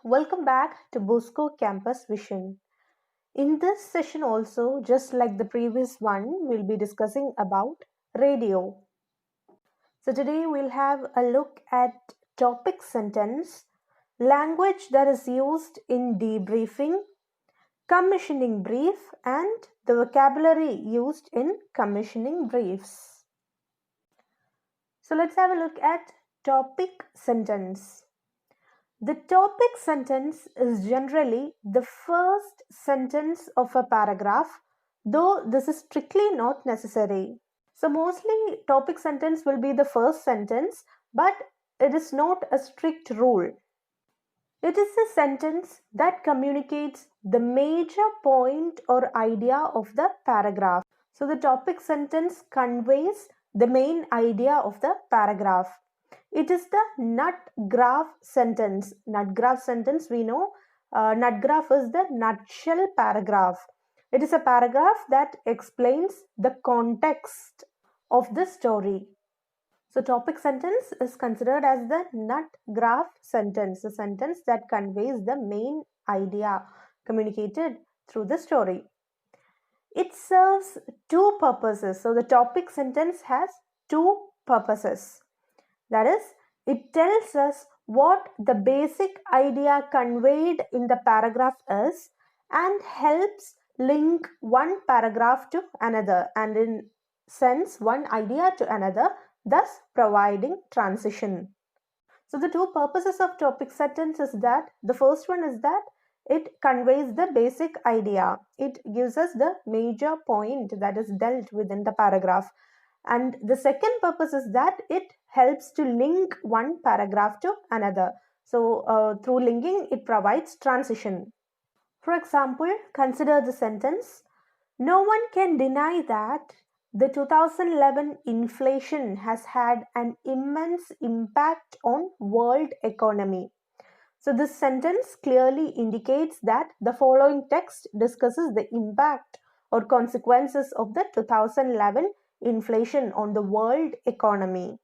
Welcome back to Bosco Campus Vision. In this session also, just like the previous one, we'll be discussing about radio. So today we'll have a look at topic sentence, language that is used in debriefing, commissioning brief, and the vocabulary used in commissioning briefs. So let's have a look at topic sentence. The topic sentence is generally the first sentence of a paragraph, though this is strictly not necessary. So mostly topic sentence will be the first sentence, but it is not a strict rule. It is a sentence that communicates the major point or idea of the paragraph. So the topic sentence conveys the main idea of the paragraph. It is the nut graph sentence. Nut graph sentence, we know nut graph is the nutshell paragraph. It is a paragraph that explains the context of the story. So topic sentence is considered as the nut graph sentence, a sentence that conveys the main idea communicated through the story. It serves two purposes. So the topic sentence has two purposes. That is, it tells us what the basic idea conveyed in the paragraph is and helps link one paragraph to another and in sense one idea to another, thus providing transition. So the two purposes of topic sentence is that the first one is that it conveys the basic idea. It gives us the major point that is dealt with in the paragraph. And the second purpose is that it helps to link one paragraph to another. So through linking, it provides transition. For example, consider the sentence, no one can deny that the 2011 inflation has had an immense impact on world economy. So this sentence clearly indicates that the following text discusses the impact or consequences of the 2011 inflation on the world economy.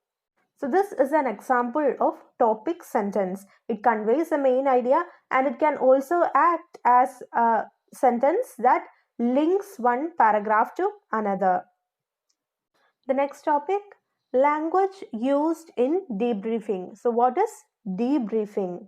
So this is an example of topic sentence. It conveys the main idea and it can also act as a sentence that links one paragraph to another. The next topic, language used in debriefing. So what is debriefing?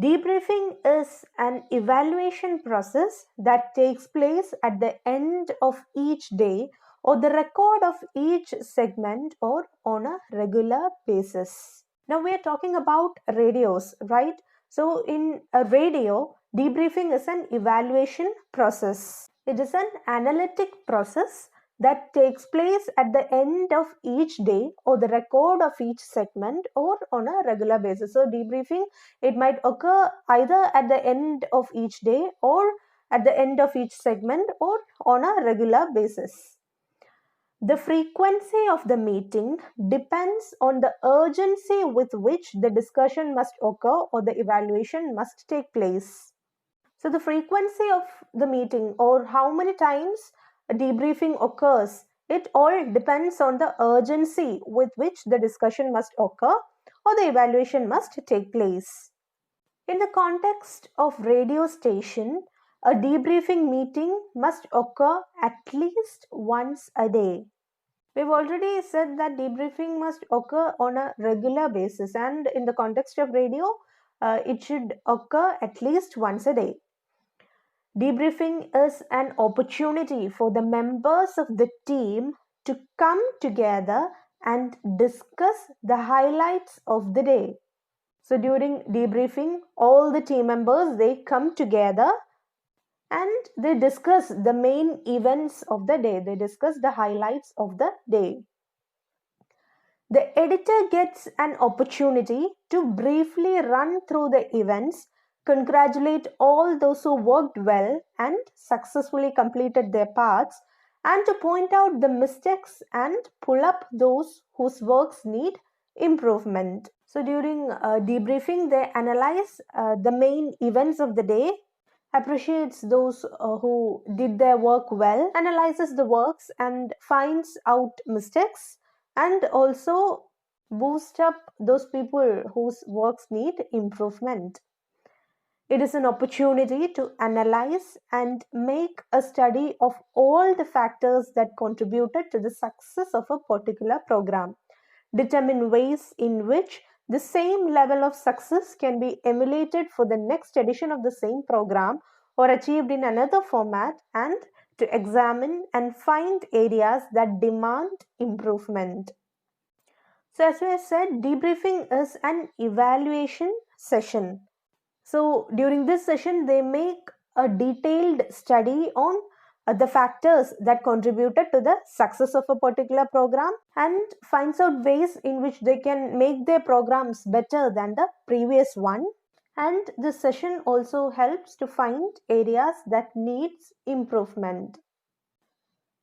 Debriefing is an evaluation process that takes place at the end of each day or the record of each segment or on a regular basis. Now we are talking about radios, right? So in a radio, debriefing is an evaluation process. It is an analytic process that takes place at the end of each day or the record of each segment or on a regular basis. So debriefing, it might occur either at the end of each day or at the end of each segment or on a regular basis. The frequency of the meeting depends on the urgency with which the discussion must occur or the evaluation must take place. So the frequency of the meeting or how many times a debriefing occurs, it all depends on the urgency with which the discussion must occur or the evaluation must take place. In the context of radio station, a debriefing meeting must occur at least once a day. We've already said that debriefing must occur on a regular basis, and in the context of radio, it should occur at least once a day. Debriefing is an opportunity for the members of the team to come together and discuss the highlights of the day. So during debriefing, all the team members, they come together and they discuss the main events of the day. They discuss the highlights of the day. The editor gets an opportunity to briefly run through the events, congratulate all those who worked well and successfully completed their parts, and to point out the mistakes and pull up those whose works need improvement. So during debriefing, they analyze the main events of the day, appreciates those who did their work well, analyzes the works and finds out mistakes, and also boost up those people whose works need improvement. It is an opportunity to analyze and make a study of all the factors that contributed to the success of a particular program, determine ways in which the same level of success can be emulated for the next edition of the same program or achieved in another format, and to examine and find areas that demand improvement. So, as we have said, debriefing is an evaluation session. So, during this session, they make a detailed study on the factors that contributed to the success of a particular program and finds out ways in which they can make their programs better than the previous one. And this session also helps to find areas that needs improvement.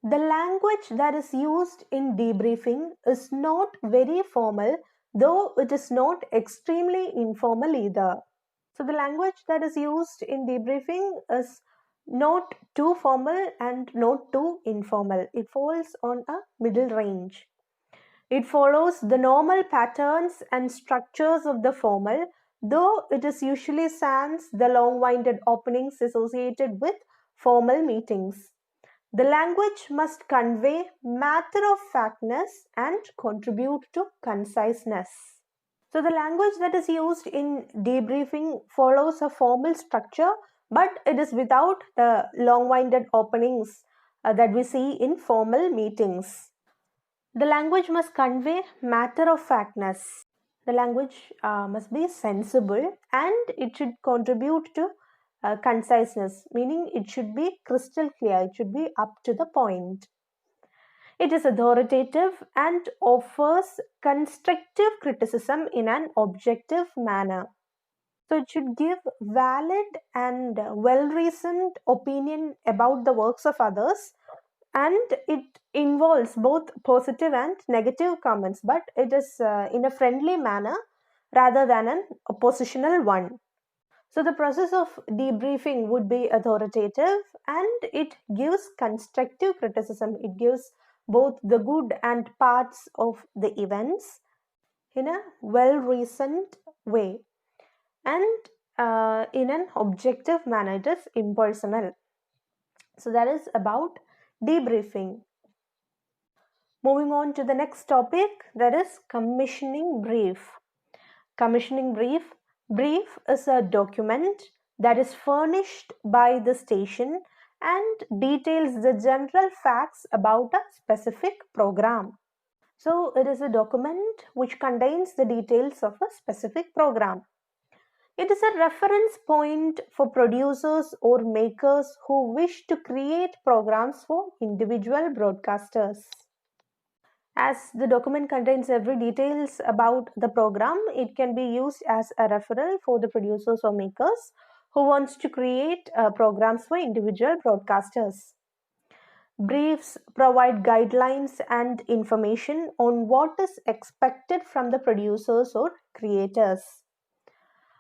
The language that is used in debriefing is not very formal, though it is not extremely informal either. So the language that is used in debriefing is not too formal and not too informal. It falls on a middle range. It follows the normal patterns and structures of the formal, though it is usually sans the long-winded openings associated with formal meetings. The language must convey matter-of-factness and contribute to conciseness. So the language that is used in debriefing follows a formal structure, but it is without the long-winded openings that we see in formal meetings. The language must convey matter-of-factness. The language must be sensible and it should contribute to conciseness, meaning it should be crystal clear, it should be up to the point. It is authoritative and offers constructive criticism in an objective manner. So it should give valid and well-reasoned opinion about the works of others, and it involves both positive and negative comments, but it is in a friendly manner rather than an oppositional one. So the process of debriefing would be authoritative and it gives constructive criticism. It gives both the good and parts of the events in a well-reasoned way and in an objective manner. It is impersonal. So that is about debriefing. Moving on to the next topic, that is commissioning brief. Commissioning brief. Brief is a document that is furnished by the station and details the general facts about a specific program. So it is a document which contains the details of a specific program. It is a reference point for producers or makers who wish to create programs for individual broadcasters. As the document contains every details about the program, it can be used as a referral for the producers or makers who wants to create programs for individual broadcasters. Briefs provide guidelines and information on what is expected from the producers or creators.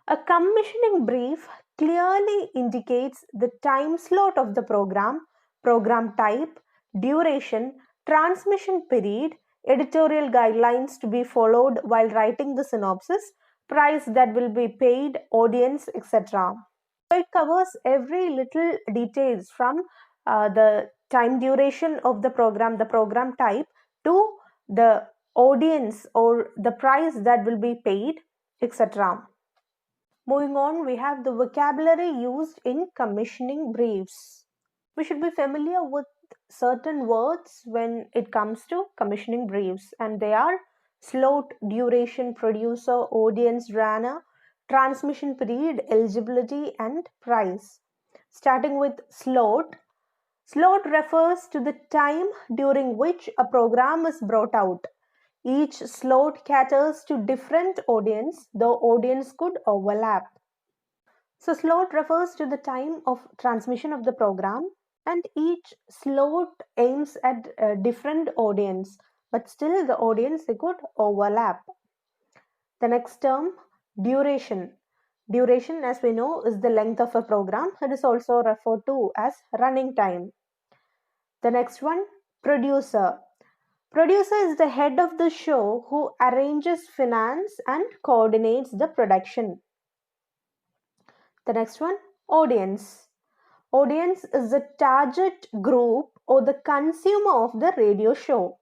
A commissioning brief clearly indicates the time slot of the program, program type, duration, transmission period, editorial guidelines to be followed while writing the synopsis, price that will be paid, audience, etc. So it covers every little details from the time duration of the program type, to the audience or the price that will be paid, etc. Moving on, we have the vocabulary used in commissioning briefs. We should be familiar with certain words when it comes to commissioning briefs, and they are slot, duration, producer, audience, runner, transmission period, eligibility, and price. Starting with slot. Slot refers to the time during which a program is brought out. Each slot caters to different audience, though audience could overlap. So slot refers to the time of transmission of the program, and each slot aims at a different audience, but still the audience they could overlap. The next term, duration. Duration, as we know, is the length of a program. It is also referred to as running time. The next one, producer. Producer is the head of the show who arranges finance and coordinates the production. The next one, audience. Audience is the target group or the consumer of the radio show,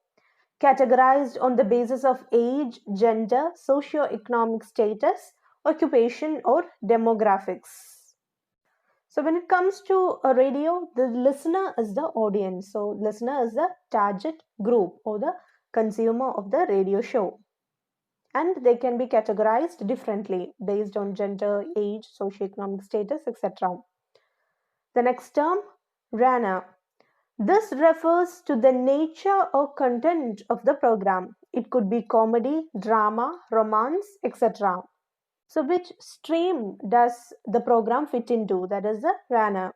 categorized on the basis of age, gender, socio-economic status, occupation, or demographics. So when it comes to a radio, the listener is the audience. So listener is the target group or the consumer of the radio show. And they can be categorized differently based on gender, age, socioeconomic status, etc. The next term, runner. This refers to the nature or content of the program. It could be comedy, drama, romance, etc. So which stream does the program fit into? That is the runner.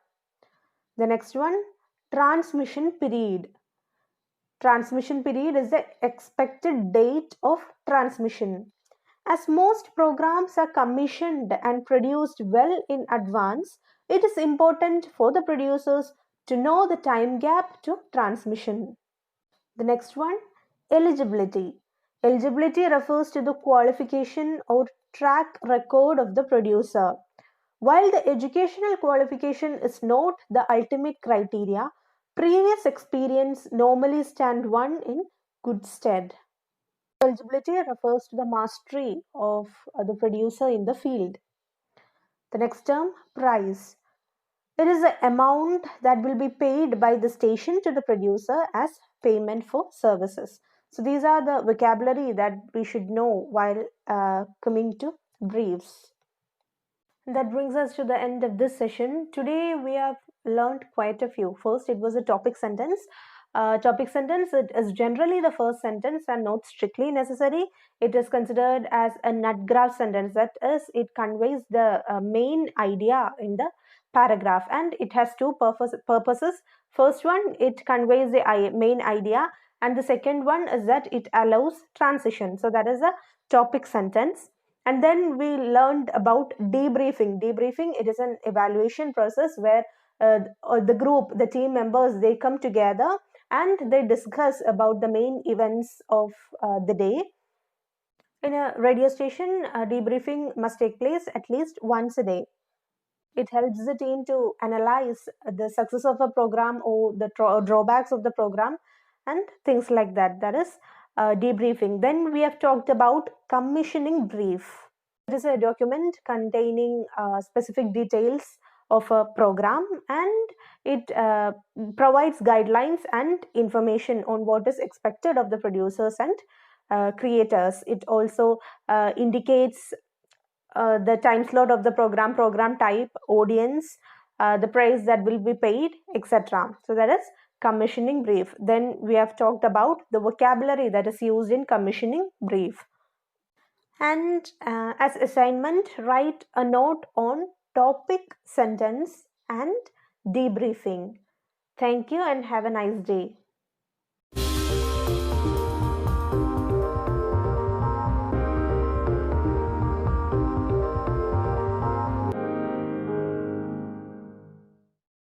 The next one, transmission period. Transmission period is the expected date of transmission. As most programs are commissioned and produced well in advance, it is important for the producers to know the time gap to transmission. The next one, eligibility. Eligibility refers to the qualification or track record of the producer. While the educational qualification is not the ultimate criteria, previous experience normally stand one in good stead. Eligibility refers to the mastery of the producer in the field. The next term, price. It is the amount that will be paid by the station to the producer as payment for services. So these are the vocabulary that we should know while coming to briefs. That brings us to the end of this session. Today we have learned quite a few. First, it was a topic sentence. Topic sentence, it is generally the first sentence and not strictly necessary. It is considered as a nut graph sentence. That is, it conveys the main idea in the paragraph, and it has two purposes. First one, it conveys the main idea, and the second one is that it allows transition. So that is a topic sentence. And then we learned about debriefing. Debriefing, it is an evaluation process where the group, the team members, they come together and they discuss about the main events of the day. In a radio station, debriefing must take place at least once a day. It helps the team to analyze the success of a program or the drawbacks of the program and things like that. That is debriefing. Then we have talked about commissioning brief. It is a document containing specific details of a program, and it provides guidelines and information on what is expected of the producers and creators. It also indicates the time slot of the program type, audience, the price that will be paid, etc. So that is commissioning brief. Then we have talked about the vocabulary that is used in commissioning brief. And as assignment, write a note on topic sentence and debriefing. Thank you and have a nice day.